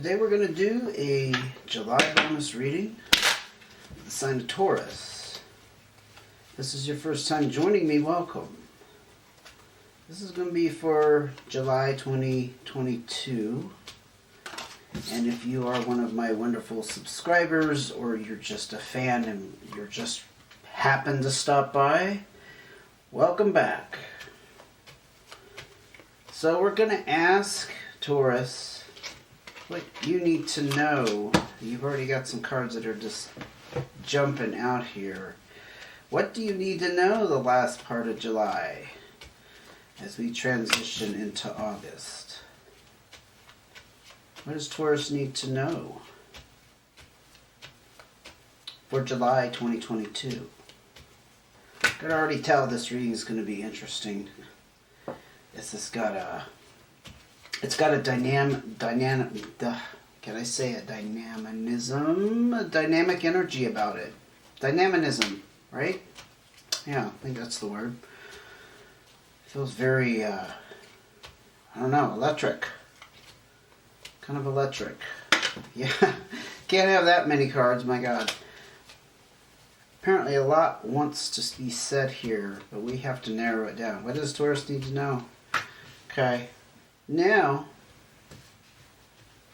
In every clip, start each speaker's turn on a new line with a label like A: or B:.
A: Today we're going to do a July bonus reading for the sign of Taurus. If this is your first time joining me, welcome. This is going to be for July 2022. And if you are one of my wonderful subscribers, or you're just a fan and you're just happen to stop by, welcome back. So we're going to ask Taurus what you need to know. You've already got some cards that are just jumping out here. What do you need to know the last part of July as we transition into August? What does Taurus need to know for July 2022? I can already tell this reading is going to be interesting. It's got a dynamic energy about it. Dynamism, right? Yeah, I think that's the word. Feels very, I don't know, electric. Kind of electric. Yeah, can't have that many cards, my God. Apparently a lot wants to be said here, but we have to narrow it down. What does Taurus need to know? Okay, now,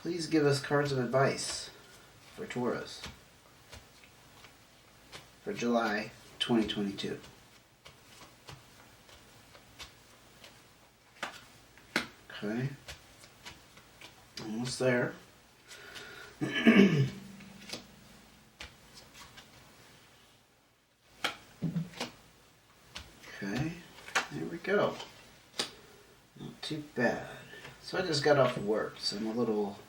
A: please give us cards of advice for Taurus for July 2022. Okay, almost there. Okay, there we go. Not too bad. So I just got off of work, so I'm a little...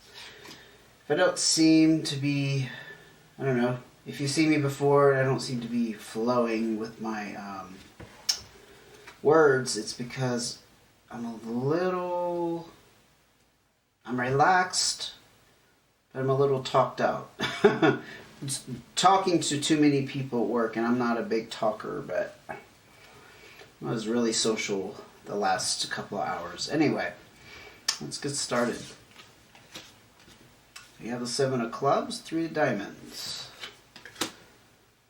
A: If I don't seem to be... I don't know. If you see me before and I don't seem to be flowing with my words, it's because I'm a little... I'm relaxed, but I'm a little talked out. Talking to too many people at work, and I'm not a big talker, but I was really social the last couple of hours. Anyway, let's get started. We have the 7 of clubs, 3 of diamonds,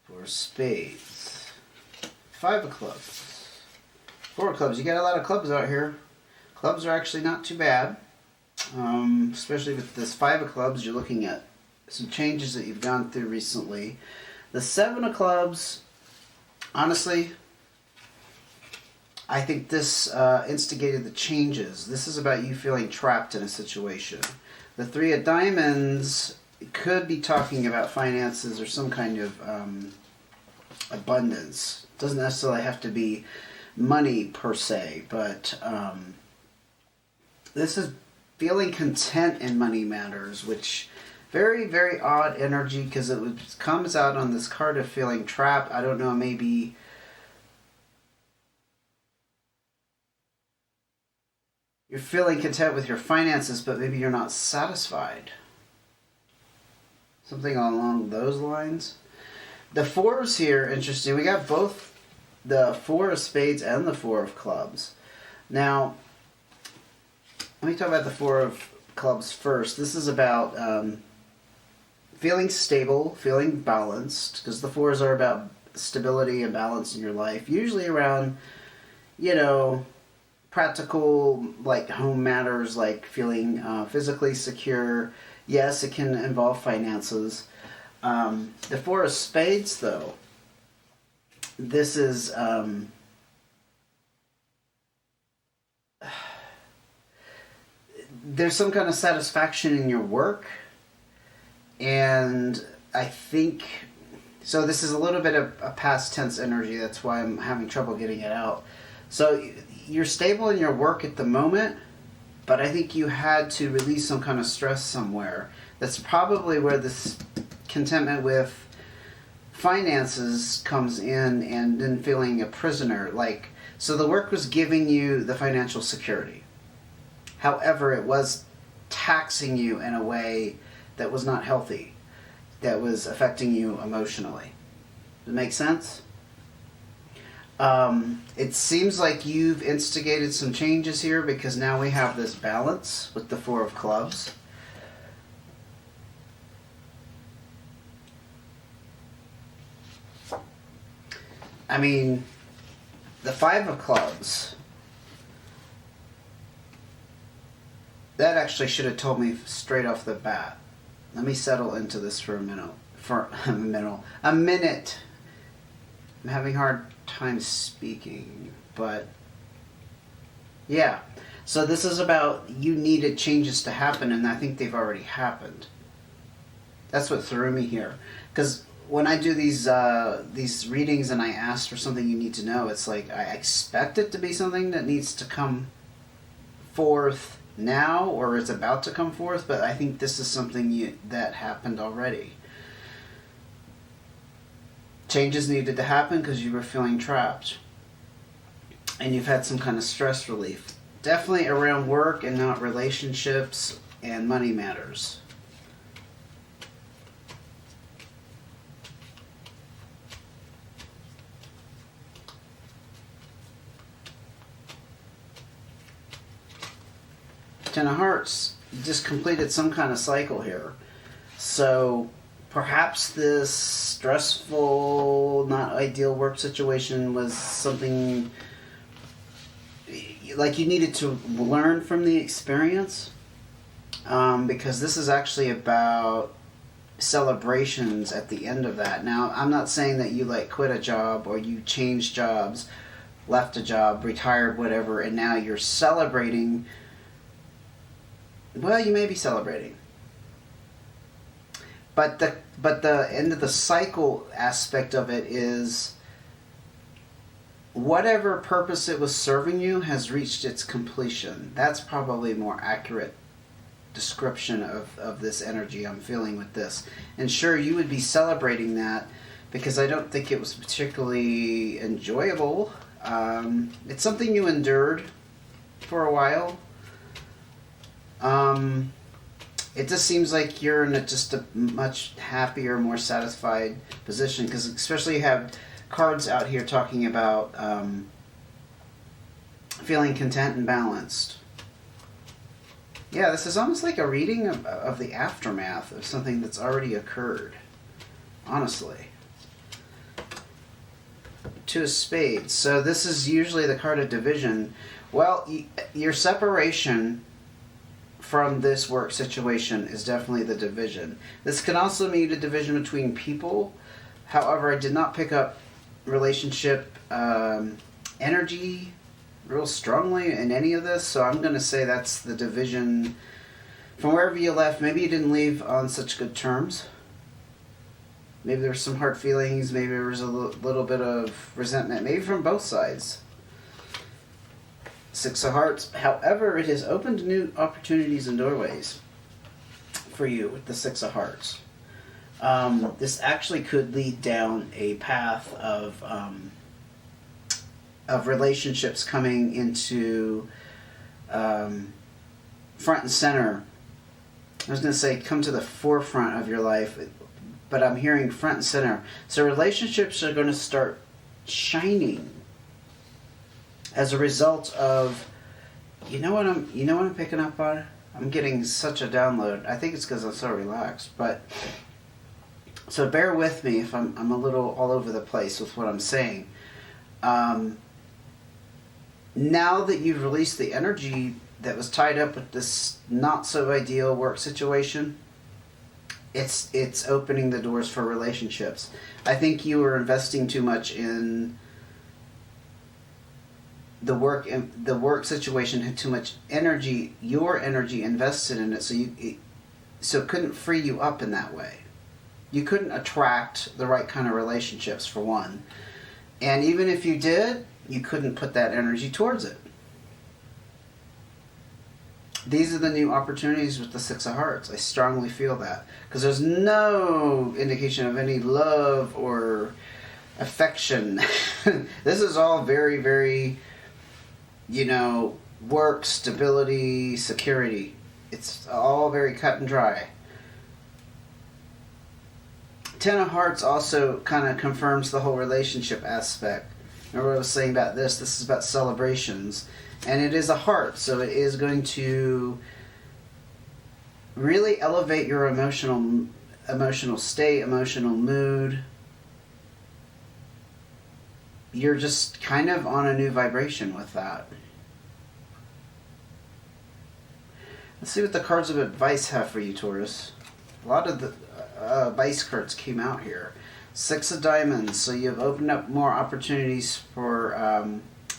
A: 4 of spades, 5 of clubs, 4 of clubs. You got a lot of clubs out here. Clubs are actually not too bad, especially with this 5 of clubs. You're looking at some changes that you've gone through recently. The 7 of clubs, honestly, I think this instigated the changes. This is about you feeling trapped in a situation. The 3 of diamonds could be talking about finances or some kind of abundance. Doesn't necessarily have to be money per se, but this is feeling content in money matters, which very, very odd energy because it comes out on this card of feeling trapped. I don't know, maybe... You're feeling content with your finances, but maybe you're not satisfied. Something along those lines. The 4s here, interesting. We got both the 4 of spades and the 4 of clubs. Now, let me talk about the 4 of clubs first. This is about feeling stable, feeling balanced, because the 4s are about stability and balance in your life. Usually around, you know, practical, like home matters, like feeling physically secure. Yes, it can involve finances. The 4 of spades, though, this is there's some kind of satisfaction in your work, and I think so. This is a little bit of a past tense energy. That's why I'm having trouble getting it out. So you're stable in your work at the moment, but I think you had to release some kind of stress somewhere. That's probably where this contentment with finances comes in, and then feeling a prisoner. Like, so the work was giving you the financial security. However, it was taxing you in a way that was not healthy, that was affecting you emotionally. Does it make sense? It seems like you've instigated some changes here because now we have this balance with the 4 of clubs. I mean, the Five of Clubs, that actually should have told me straight off the bat. Let me settle into this for a minute. A minute. I'm having a hard time speaking, but yeah. So this is about you needed changes to happen, and I think they've already happened. That's what threw me here. Because when I do these readings and I ask for something you need to know, it's like I expect it to be something that needs to come forth now or is about to come forth, but I think this is something that happened already. Changes needed to happen because you were feeling trapped. And you've had some kind of stress relief. Definitely around work and not relationships and money matters. Ten of Hearts, you just completed some kind of cycle here. So perhaps this stressful, not ideal work situation was something like you needed to learn from the experience, because this is actually about celebrations at the end of that. Now, I'm not saying that you like quit a job or you changed jobs, left a job, retired, whatever, and now you're celebrating. Well, you may be celebrating. But the end of the cycle aspect of it is whatever purpose it was serving you has reached its completion. That's probably a more accurate description of this energy I'm feeling with this. And sure, you would be celebrating that because I don't think it was particularly enjoyable. It's something you endured for a while. It just seems like you're in just a much happier, more satisfied position, because especially you have cards out here talking about feeling content and balanced. Yeah, this is almost like a reading of the aftermath of something that's already occurred, honestly. Two of Spades. So this is usually the card of division. Well, your separation from this work situation is definitely the division. This can also mean a division between people. However, I did not pick up relationship energy real strongly in any of this, so I'm going to say that's the division from wherever you left. Maybe you didn't leave on such good terms. Maybe there were some hard feelings, maybe there was a little bit of resentment, maybe from both sides. Six of Hearts. However, it has opened new opportunities and doorways for you with the Six of Hearts. This actually could lead down a path of relationships coming into front and center. I was going to say come to the forefront of your life, but I'm hearing front and center. So relationships are going to start shining as a result of, you know what I'm picking up on? I'm getting such a download. I think it's because I'm so relaxed, but so bear with me if I'm a little all over the place with what I'm saying. Now that you've released the energy that was tied up with this not so ideal work situation, it's opening the doors for relationships. I think you were investing too much in the work situation, had too much energy, your energy invested in it, so it couldn't free you up in that way. You couldn't attract the right kind of relationships, for one. And even if you did, you couldn't put that energy towards it. These are the new opportunities with the Six of Hearts. I strongly feel that. Because there's no indication of any love or affection. This is all very, very, work, stability, security. It's all very cut and dry. Ten of Hearts also kind of confirms the whole relationship aspect. Remember what I was saying about this? This is about celebrations. And it is a heart, so it is going to really elevate your emotional state, emotional mood. you're just kind of on a new vibration with that. Let's see what the cards of advice have for you, Taurus. A lot of the advice cards came out here. 6 of Diamonds, so you've opened up more opportunities for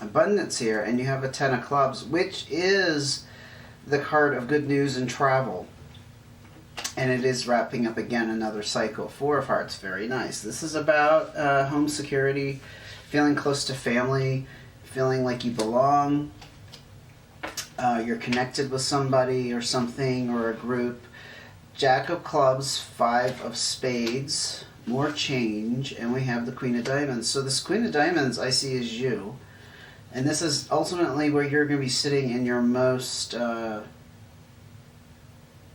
A: abundance here, and you have a 10 of Clubs, which is the card of good news and travel. And it is wrapping up again another cycle. 4 of Hearts, very nice. This is about home security, feeling close to family, feeling like you belong. You're connected with somebody or something or a group. Jack of Clubs, 5 of Spades, more change, and we have the Queen of Diamonds. So this Queen of Diamonds I see as you. And this is ultimately where you're going to be sitting in your most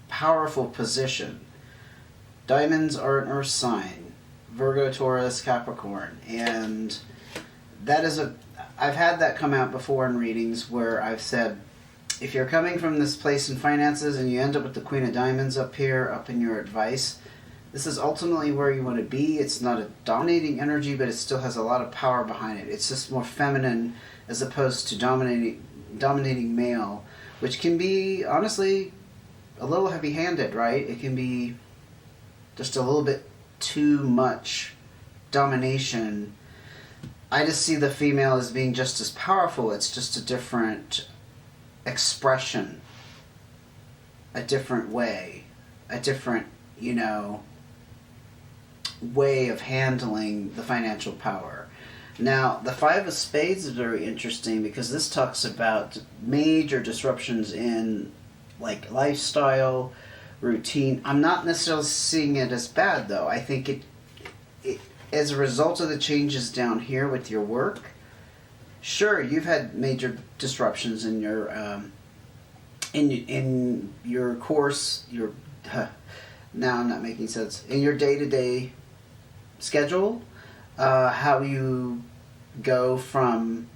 A: powerful position. Diamonds are an earth sign. Virgo, Taurus, Capricorn. And that is I've had that come out before in readings where I've said, if you're coming from this place in finances and you end up with the Queen of Diamonds up here, up in your advice, this is ultimately where you want to be. It's not a dominating energy, but it still has a lot of power behind it. It's just more feminine as opposed to dominating male, which can be, honestly, a little heavy-handed, right? It can be just a little bit too much domination. I just see the female as being just as powerful. It's just a different expression, a different way, a different, way of handling the financial power. Now, the 5 of Spades is very interesting because this talks about major disruptions in lifestyle, routine. I'm not necessarily seeing it as bad, though. I think it as a result of the changes down here with your work, sure, you've had major disruptions in your in your course, now I'm not making sense, in your day-to-day schedule, how you go from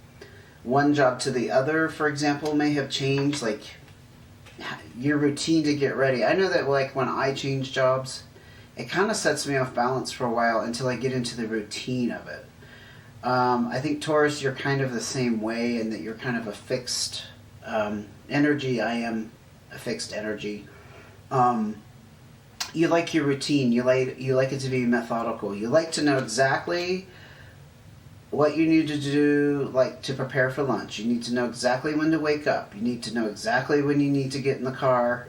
A: one job to the other, for example, may have changed, like your routine to get ready. I know that when I change jobs, it kind of sets me off balance for a while until I get into the routine of it. I think Taurus, you're kind of the same way in that you're kind of a fixed energy. I am a fixed energy. You like your routine. You like it to be methodical. You like to know exactly what you need to do, to prepare for lunch. You need to know exactly when to wake up. You need to know exactly when you need to get in the car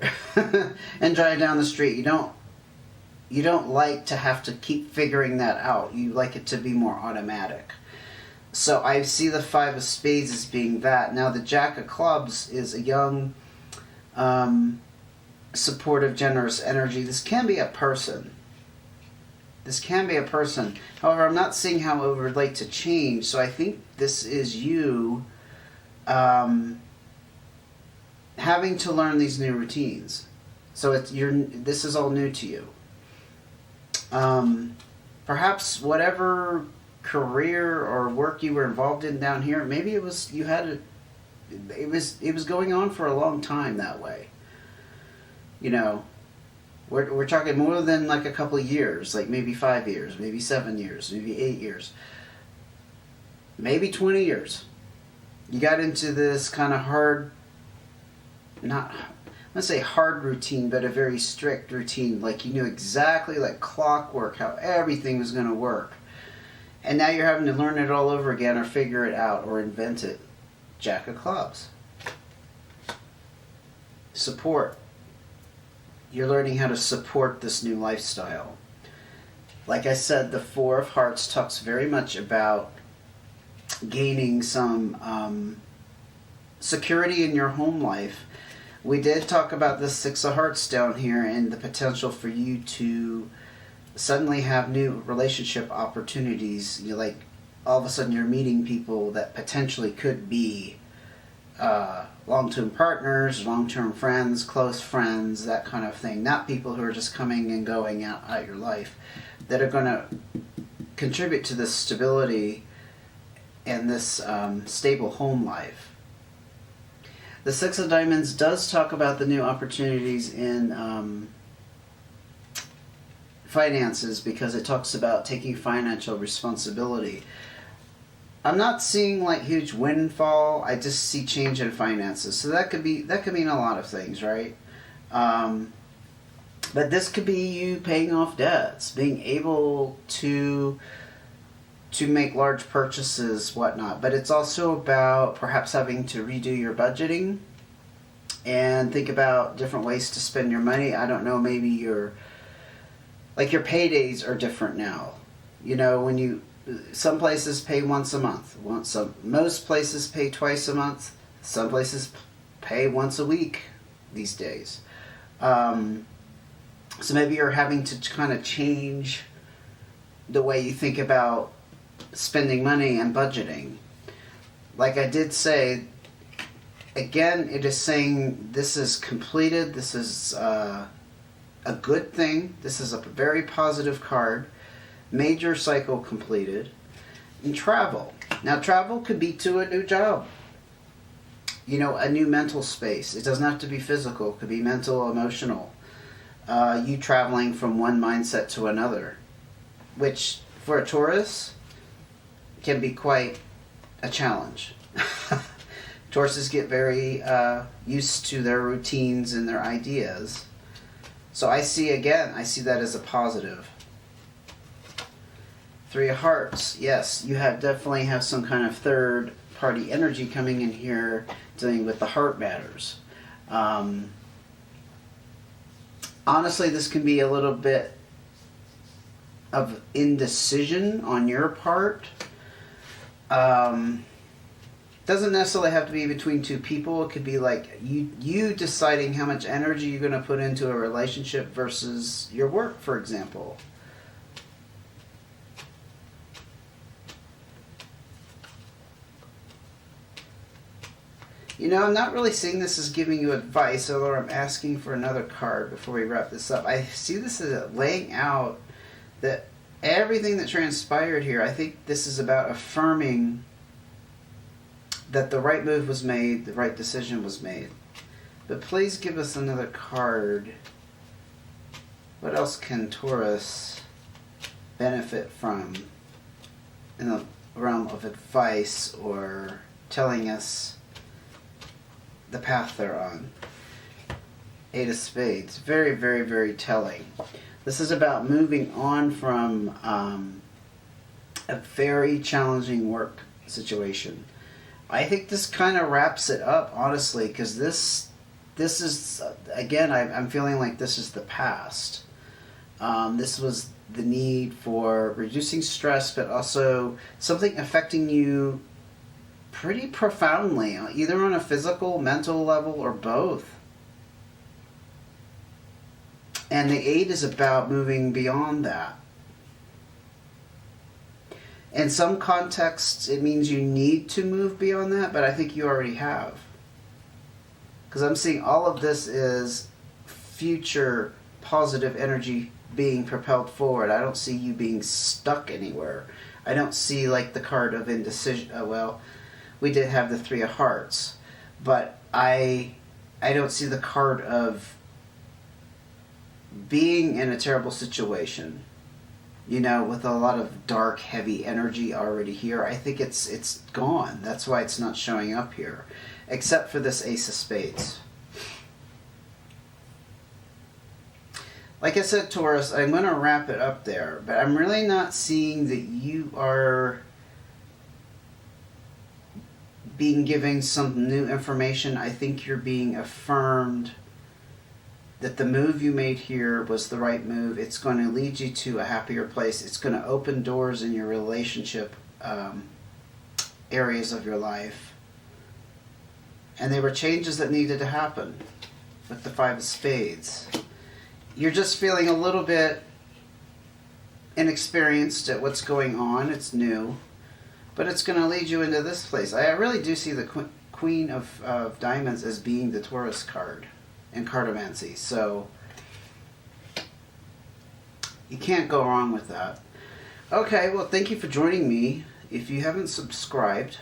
A: and drive down the street. You don't like to have to keep figuring that out. You like it to be more automatic. So I see the 5 of Spades as being that. Now the Jack of Clubs is a young, supportive, generous energy. This can be a person. However, I'm not seeing how it would relate to change. So I think this is you having to learn these new routines. So this is all new to you. Perhaps whatever career or work you were involved in down here, maybe it was going on for a long time that way. We're talking more than a couple of years, maybe 5 years, maybe 7 years, maybe 8 years, maybe 20 years. You got into this kind of hard, not, let's say hard routine, but a very strict routine. You knew exactly, clockwork, how everything was going to work. And now you're having to learn it all over again or figure it out or invent it. Jack of Clubs. Support. You're learning how to support this new lifestyle. Like I said, the 4 of Hearts talks very much about gaining some security in your home life. We did talk about the 6 of Hearts down here and the potential for you to suddenly have new relationship opportunities. All of a sudden you're meeting people that potentially could be long-term partners, long-term friends, close friends, that kind of thing. Not people who are just coming and going out your life, that are going to contribute to this stability and this stable home life. The 6 of Diamonds does talk about the new opportunities in finances, because it talks about taking financial responsibility. I'm not seeing like huge windfall. I just see change in finances. So that could mean a lot of things, right? But this could be you paying off debts, being able to make large purchases, whatnot. But it's also about perhaps having to redo your budgeting and think about different ways to spend your money. I don't know, maybe your paydays are different now. You know, when some places pay once a month. Most places pay twice a month. Some places pay once a week these days. So maybe you're having to kind of change the way you think about spending money and budgeting. Like I did say, again, it is saying this is completed. This is a good thing. This is a very positive card. Major cycle completed. And travel. Now, travel could be to a new job. You know, a new mental space. It doesn't have to be physical. It could be mental, emotional. You traveling from one mindset to another. Which, for a Taurus, can be quite a challenge. Tauruses get very used to their routines and their ideas. So I see that as a positive. Three of Hearts. Yes, you definitely have some kind of third party energy coming in here dealing with the heart matters. Honestly, this can be a little bit of indecision on your part. Doesn't necessarily have to be between two people. It could be like you deciding how much energy you're going to put into a relationship versus your work, for example. You know, I'm not really seeing this as giving you advice, although I'm asking for another card before we wrap this up. I see this as laying out that everything that transpired here, I think this is about affirming that the right move was made, the right decision was made. But please give us another card. What else can Taurus benefit from in the realm of advice or telling us the path they're on? Eight of Spades. Very, very, very telling. This is about moving on from a very challenging work situation. I think this kind of wraps it up, honestly, because this is, again, I'm feeling like this is the past. This was the need for reducing stress, but also something affecting you pretty profoundly, either on a physical, mental level, or both. And the 8 is about moving beyond that. In some contexts, it means you need to move beyond that, but I think you already have. Because I'm seeing all of this is future positive energy being propelled forward. I don't see you being stuck anywhere. I don't see like the card of indecision. Well, we did have the Three of Hearts, but I don't see the card of being in a terrible situation, you know, with a lot of dark, heavy energy already here. I think it's gone. That's why it's not showing up here, except for this Ace of Spades. Like I said, Taurus, I'm going to wrap it up there, but I'm really not seeing that you are being given some new information. I think you're being affirmed that the move you made here was the right move. It's going to lead you to a happier place. It's going to open doors in your relationship areas of your life. And they were changes that needed to happen with the Five of Spades. You're just feeling a little bit inexperienced at what's going on. It's new. But it's going to lead you into this place. I really do see the Queen of Diamonds as being the Taurus card in cartomancy. So you can't go wrong with that. Okay, well, thank you for joining me. If you haven't subscribed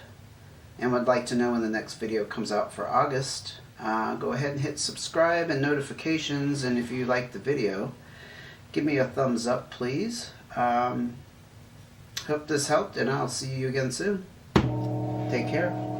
A: and would like to know when the next video comes out for August, go ahead and hit subscribe and notifications. And if you like the video, give me a thumbs up, please. Hope this helped, and I'll see you again soon. Take care.